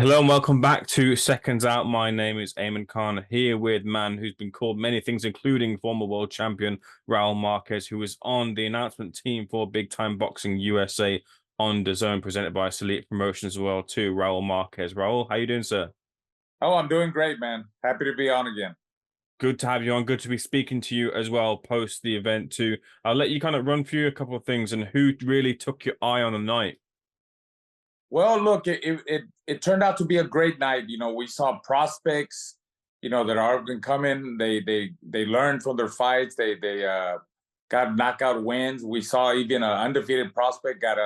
Hello and welcome back to Seconds Out. My name is Eamon Khan, here with man who's been called many things, including former world champion Raul Marquez, who is on the announcement team for Big Time Boxing USA on DAZN, presented by Salita Promotions as well too. Raul Marquez. Raul, how you doing, sir? Oh, I'm doing great, man. Happy to be on again. Good to have you on. Good to be speaking to you as well post the event too. I'll let you kind of run through a couple of things and who really took your eye on the night. Well, look, it turned out to be a great night. We saw prospects, that are going to come in. They learned from their fights. They got knockout wins. We saw even an undefeated prospect got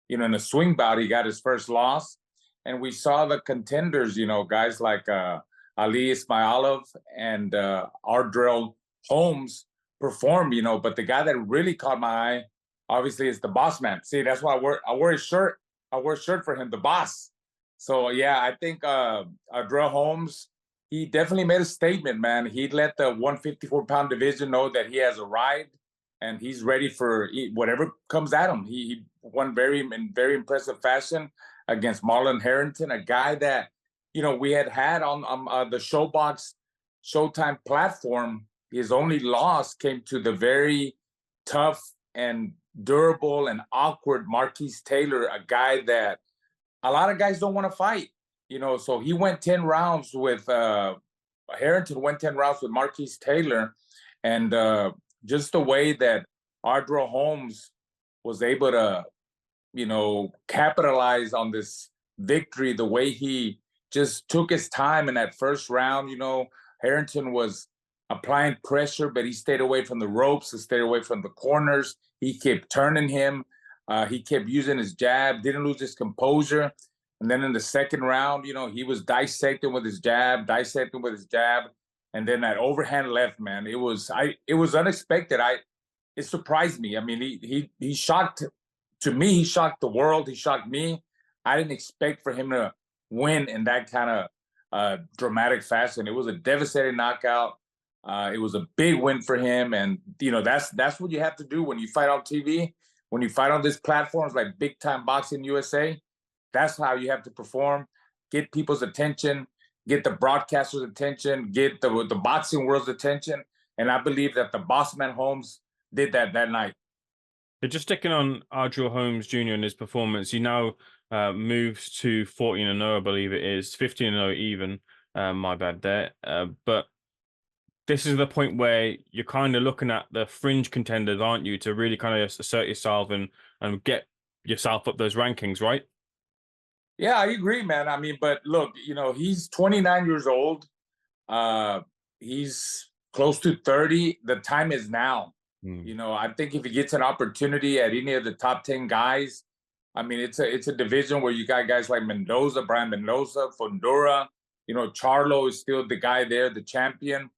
in a swing bout, he got his first loss. And we saw the contenders, guys like Ali Ismailov and Ardrell Holmes perform, But the guy that really caught my eye, obviously, is the boss man. See, that's why I wear his shirt. I wear a shirt for him, the boss. So, yeah, I think Ardrell Holmes, he definitely made a statement, man. He let the 154-pound division know that he has arrived and he's ready for whatever comes at him. He won in very impressive fashion against Marlon Harrington, a guy that, we had on the Showtime platform. His only loss came to the very tough and durable and awkward Marquise Taylor, a guy that a lot of guys don't want to fight, so he went 10 rounds with Harrington went 10 rounds with Marquise Taylor. And just the way that Ardrell Holmes was able to, capitalize on this victory, the way he just took his time in that first round. Harrington was applying pressure, but he stayed away from the ropes, he stayed away from the corners. He kept turning him. He kept using his jab, didn't lose his composure. And then in the second round, he was dissecting with his jab. And then that overhand left, man, it was unexpected. It surprised me. I mean, he shocked, to me, he shocked the world. He shocked me. I didn't expect for him to win in that kind of dramatic fashion. It was a devastating knockout. It was a big win for him. And, that's what you have to do when you fight on TV, when you fight on these platforms like Big Time Boxing USA. That's how you have to perform, get people's attention, get the broadcasters' attention, get the boxing world's attention. And I believe that the Bossman Holmes did that night. But just sticking on Ardrell Holmes Jr. and his performance, he now moves to 14-0, I believe it is, 15-0 even. My bad there. But this is the point where you're kind of looking at the fringe contenders, aren't you, to really kind of assert yourself and get yourself up those rankings, right? Yeah, I agree, man. I mean, but look, he's 29 years old. He's close to 30. The time is now. I think if he gets an opportunity at any of the top 10 guys, I mean, it's a division where you got guys like Brian Mendoza, Fundora. Charlo is still the guy there, the champion.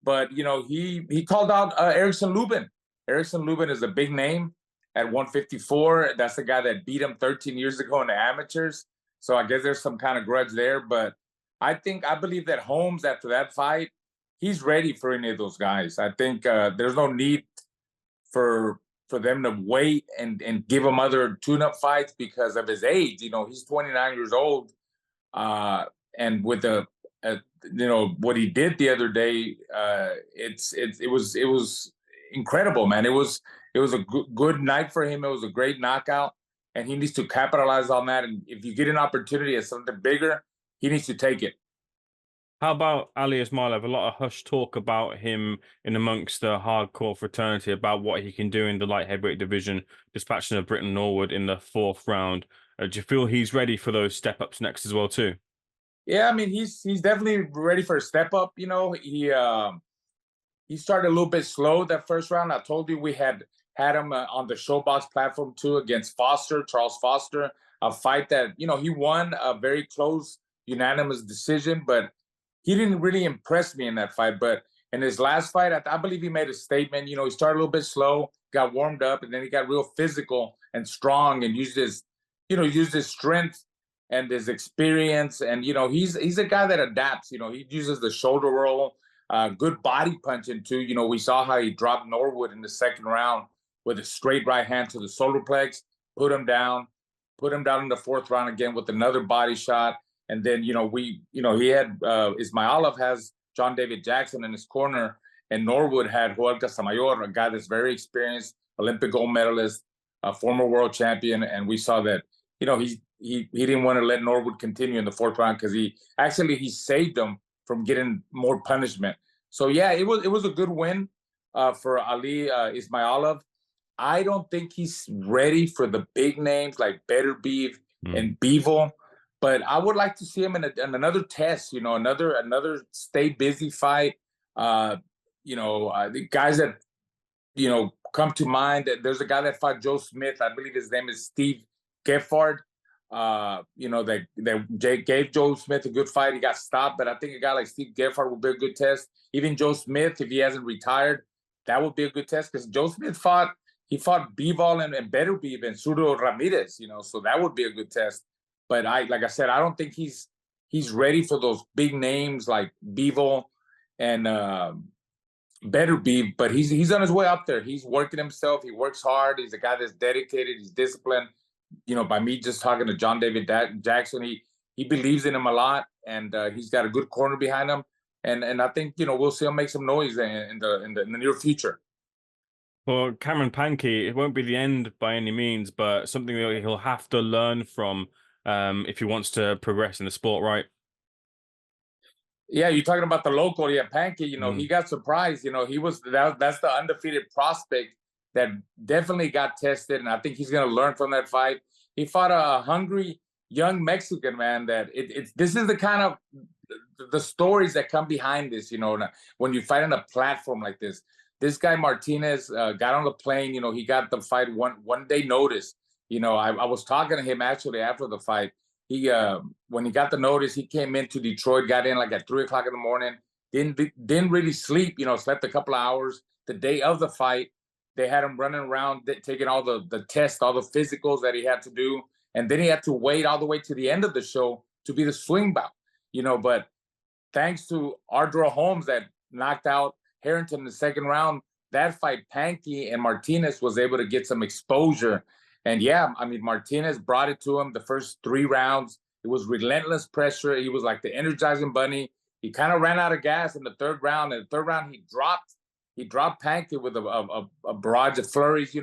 But, he called out Erickson Lubin. Erickson Lubin is a big name at 154. That's the guy that beat him 13 years ago in the amateurs. So I guess there's some kind of grudge there. But I believe that Holmes, after that fight, he's ready for any of those guys. I think there's no need for them to wait and give him other tune-up fights because of his age. He's 29 years old. And with what he did the other day, it was incredible, man. It was a good night for him. It was a great knockout, and he needs to capitalize on that. And if you get an opportunity at something bigger, he needs to take it. How about Ali Ismailov? A lot of hush talk about him in amongst the hardcore fraternity about what he can do in the light heavyweight division, dispatching of Britton Norwood in the 4th round. Do you feel he's ready for those step-ups next as well, too? Yeah, I mean, he's definitely ready for a step up. He started a little bit slow that first round. I told you we had him on the Showbox platform too against Charles Foster, a fight that he won a very close unanimous decision, but he didn't really impress me in that fight. But in his last fight, I believe he made a statement. He started a little bit slow, got warmed up, and then he got real physical and strong and used his strength and his experience. And, he's a guy that adapts. He uses the shoulder roll, good body punching too. We saw how he dropped Norwood in the second round with a straight right hand to the solar plex, put him down in the 4th round again with another body shot. And then, he had Ismailov has John David Jackson in his corner, and Norwood had Joel Casamayor, a guy that's very experienced, Olympic gold medalist, a former world champion. And we saw that, he didn't want to let Norwood continue in the fourth round because he saved him from getting more punishment. So yeah, it was a good win for Ali Ismailov. I don't think he's ready for the big names like Beterbiev and Bivol, but I would like to see him in another test. Another stay busy fight. The guys that come to mind. There's a guy that fought Joe Smith. I believe his name is Steve Geffard. That gave Joe Smith a good fight. He got stopped, but I think a guy like Steve Geffard would be a good test. Even Joe Smith, if he hasn't retired, that would be a good test because Joe Smith fought Bivol and Beterbiev and Suro Ramirez, so that would be a good test. But like I said, I don't think he's ready for those big names like Bivol and Beterbiev, but he's on his way up there. He's working himself. He works hard. He's a guy that's dedicated. He's disciplined. By me just talking to John David Jackson, he believes in him a lot, and he's got a good corner behind him. And I think we'll see him make some noise in the near future. For Cameron Panky, it won't be the end by any means, but something that he'll have to learn from if he wants to progress in the sport, right? Yeah, you're talking about the local. Yeah, Panky. He got surprised. That's the undefeated prospect that definitely got tested, and I think he's going to learn from that fight. He fought a hungry young Mexican man. This is the kind of the stories that come behind this. When you fight on a platform like this. This guy Martinez got on the plane. He got the fight one day notice. I was talking to him actually after the fight. When he got the notice, he came into Detroit, got in like at 3 o'clock in the morning. Didn't really sleep. Slept a couple of hours. The day of the fight, they had him running around, taking all the tests, all the physicals that he had to do. And then he had to wait all the way to the end of the show to be the swing bout, but thanks to Ardra Holmes that knocked out Harrington in the second round, that fight, Panky and Martinez was able to get some exposure. And yeah, Martinez brought it to him the first 3 rounds. It was relentless pressure. He was like the Energizing Bunny. He kind of ran out of gas in the third round. In the third round, he dropped Panky with a barrage of flurries,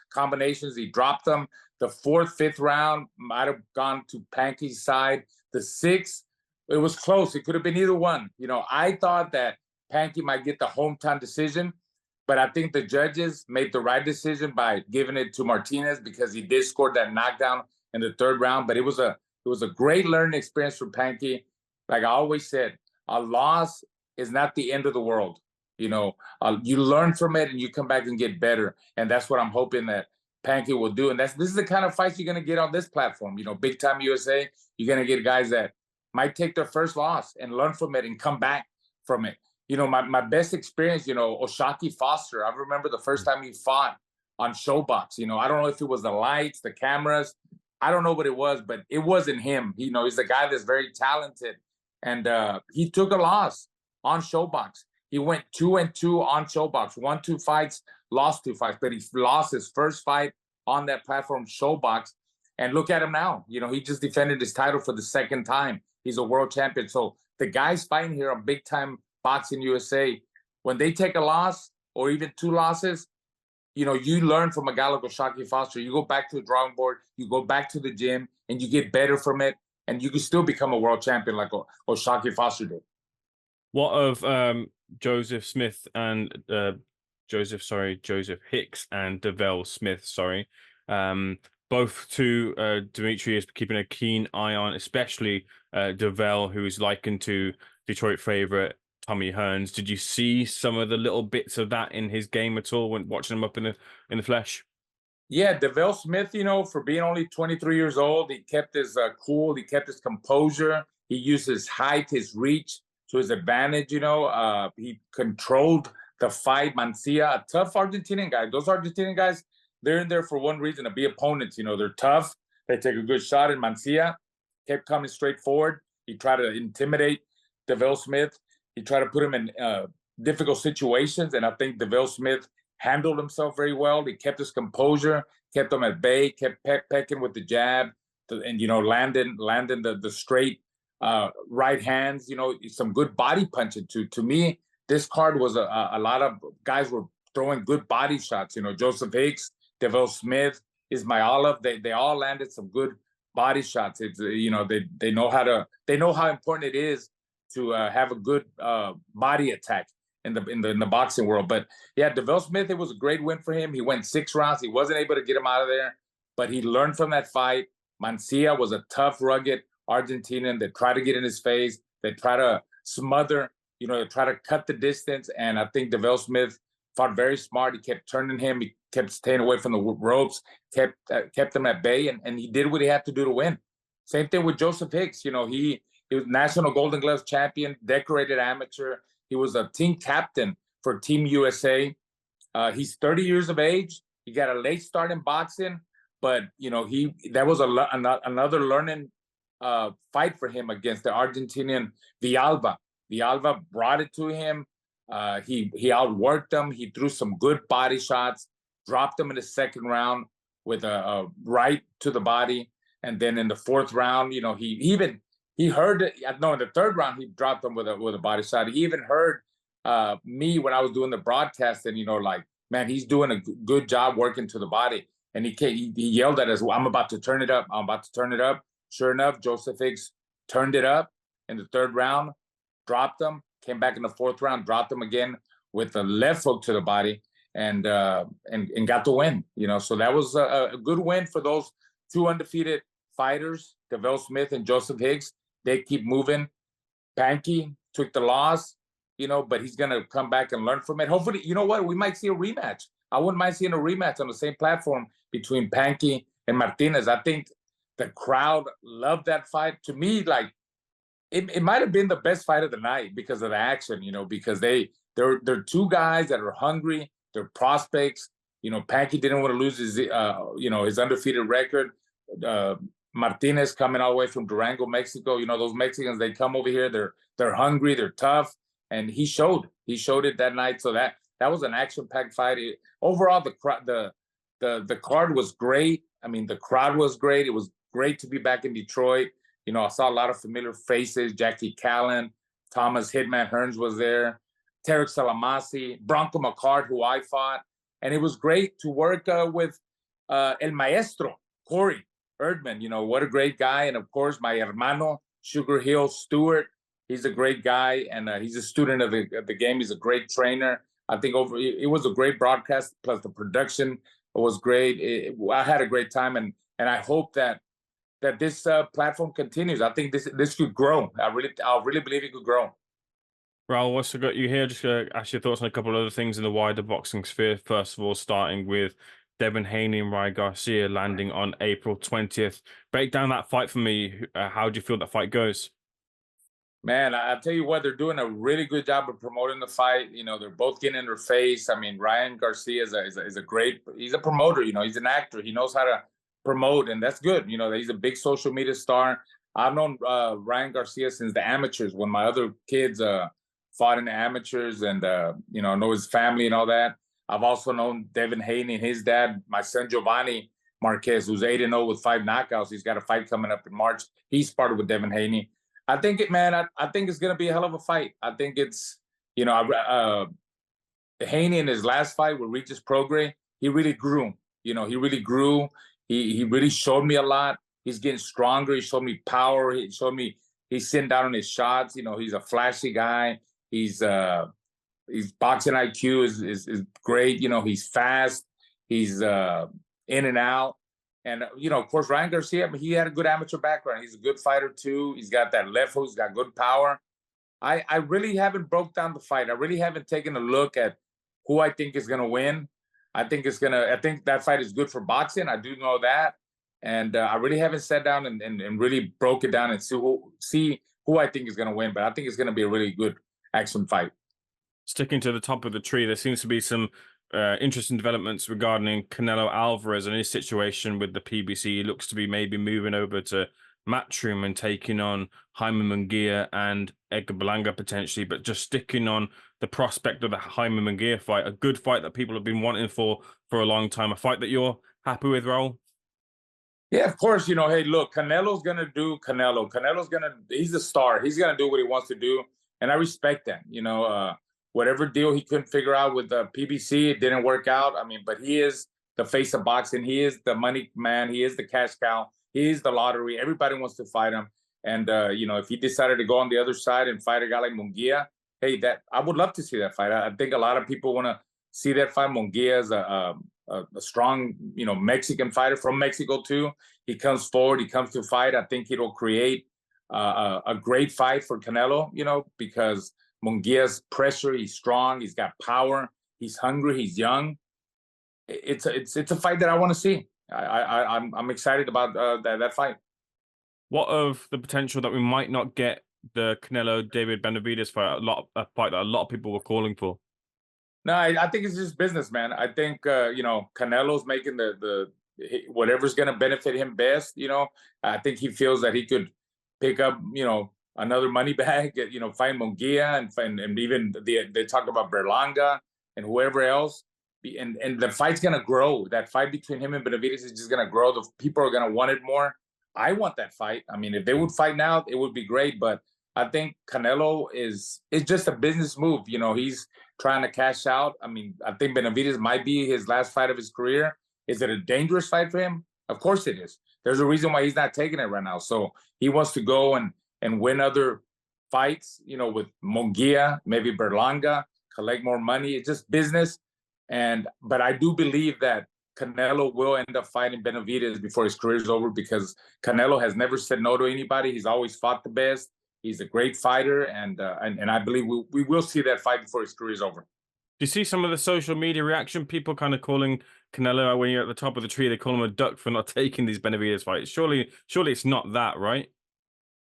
combinations. He dropped them. The 4th, 5th round might have gone to Panky's side. The 6th, it was close. It could have been either one. I thought that Panky might get the hometown decision, but I think the judges made the right decision by giving it to Martinez because he did score that knockdown in the 3rd round. But it was a great learning experience for Panky. Like I always said, a loss is not the end of the world. You learn from it and you come back and get better. And that's what I'm hoping that Panky will do. And this is the kind of fights you're going to get on this platform. Big Time USA, you're going to get guys that might take their first loss and learn from it and come back from it. My best experience, Oshaki Foster, I remember the first time he fought on Showbox. I don't know if it was the lights, the cameras. I don't know what it was, but it wasn't him. He's a guy that's very talented. And he took a loss on Showbox. He went 2-2 on Showbox, won 2 fights, lost 2 fights, but he lost his first fight on that platform, Showbox. And look at him now. He just defended his title for the 2nd time. He's a world champion. So the guys fighting here on Big Time Boxing USA, when they take a loss or even 2 losses, you learn from a guy like Oshaki Foster. You go back to the drawing board, you go back to the gym, and you get better from it, and you can still become a world champion like Oshaki Foster did. What of Joseph Hicks and Deville Smith, both two Dimitri is keeping a keen eye on, especially Deville, who is likened to Detroit favorite Tommy Hearns. Did you see some of the little bits of that in his game at all when watching him up in the flesh? Yeah, Deville Smith, for being only 23 years old, he kept his cool, he kept his composure. He used his height, his reach to his advantage. He controlled the fight. Mancia, a tough Argentinian guy. Those Argentinian guys, they're in there for one reason, to be opponents. They're tough. They take a good shot. And Mancia kept coming straight forward. He tried to intimidate Deville Smith. He tried to put him in difficult situations. And I think Deville Smith handled himself very well. He kept his composure, kept him at bay, kept pecking with the jab, and landing the straight right hands, some good body punching too. To me, this card was a lot of guys were throwing good body shots. Joseph Hicks, Deville Smith, Ismailov, they all landed some good body shots. It's they know how important it is to have a good body attack in the boxing world. But yeah, Deville Smith, it was a great win for him. He went 6 rounds. He wasn't able to get him out of there, but he learned from that fight. Munguia was a tough, rugged Argentinian that tried to get in his face. They try to smother, they try to cut the distance. And I think Deville Smith fought very smart. He kept turning him. He kept staying away from the ropes, kept him at bay, and he did what he had to do to win. Same thing with Joseph Hicks. He was National Golden Gloves champion, decorated amateur. He was a team captain for Team USA. He's 30 years of age. He got a late start in boxing, but that was another learning fight for him against the Argentinian Villalba. Villalba brought it to him. He outworked him. He threw some good body shots, dropped him in the second round with a right to the body, and then in the fourth round, he heard it. No, in the third round, he dropped him with a body shot. He even heard me when I was doing the broadcast, and man, he's doing a good job working to the body. And he yelled at us, well, I'm about to turn it up. I'm about to turn it up. Sure enough, Joseph Hicks turned it up in the third round, dropped him, came back in the fourth round, dropped him again with a left hook to the body, and got the win. So that was a good win for those 2 undefeated fighters, Deville Smith and Joseph Hicks. They keep moving. Panky took the loss, but he's gonna come back and learn from it. Hopefully, we might see a rematch. I wouldn't mind seeing a rematch on the same platform between Panky and Martinez. I think the crowd loved that fight. To me, it might have been the best fight of the night because of the action, because they're 2 guys that are hungry. They're prospects. Panky didn't want to lose his, his undefeated record. Martinez coming all the way from Durango, Mexico. Those Mexicans, they come over here. They're hungry. They're tough, and he showed it that night. So that was an action-packed fight. Overall, the card was great. I mean, the crowd was great. It was great to be back in Detroit. I saw a lot of familiar faces. Jackie Callan, Thomas Hitman Hearns was there, Tarek Salamasi, Bronco McCart, who I fought. And it was great to work with El Maestro, Corey Erdman. What a great guy. And, of course, my hermano, Sugar Hill Stewart. He's a great guy, and he's a student of the game. He's a great trainer. I think it was a great broadcast, plus the production was great. I had a great time, and I hope that this platform continues. I think this could grow. I really believe it could grow. Raul, what's got you here? Just ask your thoughts on a couple of other things in the wider boxing sphere. First of all, starting with Devin Haney and Ryan Garcia landing on April 20th. Break down that fight for me. How do you feel that fight goes? Man, I tell you what, they're doing a really good job of promoting the fight. They're both getting in their face. I mean, Ryan Garcia is a great, he's a promoter, he's an actor. He knows how to promote, and that's good. He's a big social media star. I've known Ryan Garcia since the amateurs, when my other kids fought in the amateurs, and know his family and all that. I've also known Devin Haney and his dad, my son Jaimie Munguia, who's 8-0 with 5 knockouts. He's got a fight coming up in March. He's partnered with Devin Haney. I think I think it's gonna be a hell of a fight. I think it's, Haney in his last fight with Regis Prograis, he really grew. He really grew. He really showed me a lot. He's getting stronger. He showed me power. He showed me he's sitting down on his shots. He's a flashy guy. His boxing IQ is great. He's fast. He's in and out. And, of course, Ryan Garcia, he had a good amateur background. He's a good fighter, too. He's got that left hook. He's got good power. I really haven't broke down the fight. I really haven't taken a look at who I think is going to win. I think that fight is good for boxing. I do know that. And I really haven't sat down and really broke it down and see who I think is going to win. But I think it's going to be a really good action fight. Sticking to the top of the tree, there seems to be some interesting developments regarding Canelo Alvarez and his situation with the PBC. He looks to be maybe moving over to Matchroom and taking on Jaimie Munguia and Edgar Berlanga potentially, but just sticking on the prospect of the Jaimie Munguia fight, a good fight that people have been wanting for a long time, a fight that you're happy with, Raul? Yeah, of course. Hey, look, Canelo's gonna do Canelo. He's the star. He's gonna do what he wants to do, and I respect that. Whatever deal he couldn't figure out with the PBC, it didn't work out. I mean, but he is the face of boxing. He is the money man. He is the cash cow. He is the lottery. Everybody wants to fight him. And if he decided to go on the other side and fight a guy like Munguia, hey, that I would love to see that fight. I think a lot of people want to see that fight. Munguia is a strong, Mexican fighter from Mexico too. He comes forward. He comes to fight. I think it'll create a great fight for Canelo. Because Munguia's pressure. He's strong. He's got power. He's hungry. He's young. It's a fight that I want to see. I'm excited about that fight. What of the potential that we might not get the Canelo David Benavidez fight? A fight that a lot of people were calling for. No, I think it's just business, man. I think Canelo's making the whatever's going to benefit him best. I think he feels that he could pick up another money bag. Find Munguia and even they talked about Berlanga and whoever else. And the fight's going to grow. That fight between him and Benavidez is just going to grow. The people are going to want it more. I want that fight. I mean, if they would fight now, it would be great. But I think Canelo is just a business move. He's trying to cash out. I mean, I think Benavidez might be his last fight of his career. Is it a dangerous fight for him? Of course it is. There's a reason why he's not taking it right now. So he wants to go and win other fights, with Munguia, maybe Berlanga, collect more money. It's just business. But I do believe that Canelo will end up fighting Benavidez before his career is over, because Canelo has never said no to anybody. He's always fought the best. He's a great fighter, and I believe we will see that fight before his career is over. Do you see some of the social media reaction? People kind of calling Canelo, when you're at the top of the tree, they call him a duck for not taking these Benavidez fights. Surely it's not that, right?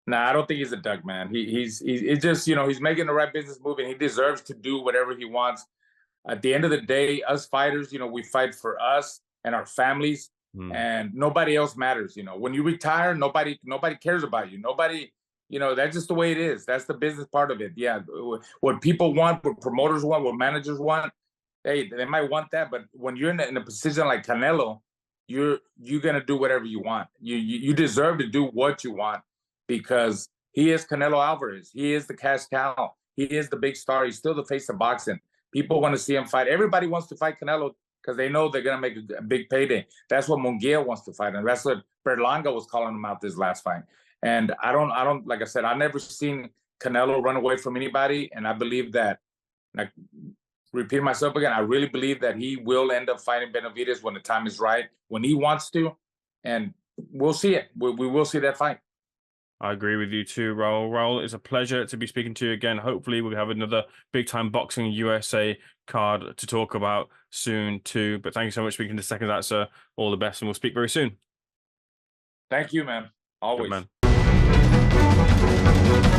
Nah, I don't think he's a duck, man. He's just he's making the right business move, and he deserves to do whatever he wants. At the end of the day, us fighters, we fight for us and our families, and nobody else matters. When you retire, nobody cares about you. Nobody, that's just the way it is. That's the business part of it. Yeah, what people want, what promoters want, what managers want, hey, they might want that, but when you're in a position like Canelo, you're gonna do whatever you want. You deserve to do what you want, because he is Canelo Alvarez. He is the cash cow. He is the big star. He's still the face of boxing. People want to see him fight. Everybody wants to fight Canelo because they know they're going to make a big payday. That's what Munguia wants to fight. And that's what Berlanga was calling him out this last fight. And I don't, like I said, I've never seen Canelo run away from anybody. And I believe that, like, repeat myself again, I really believe that he will end up fighting Benavidez when the time is right, when he wants to. And we'll see it. We will see that fight. I agree with you too, Raul. Raul, it's a pleasure to be speaking to you again. Hopefully we'll have another big time boxing USA card to talk about soon too. But thank you so much for speaking to Seconds Out, sir. All the best, and we'll speak very soon. Thank you, man. Always. Good, man.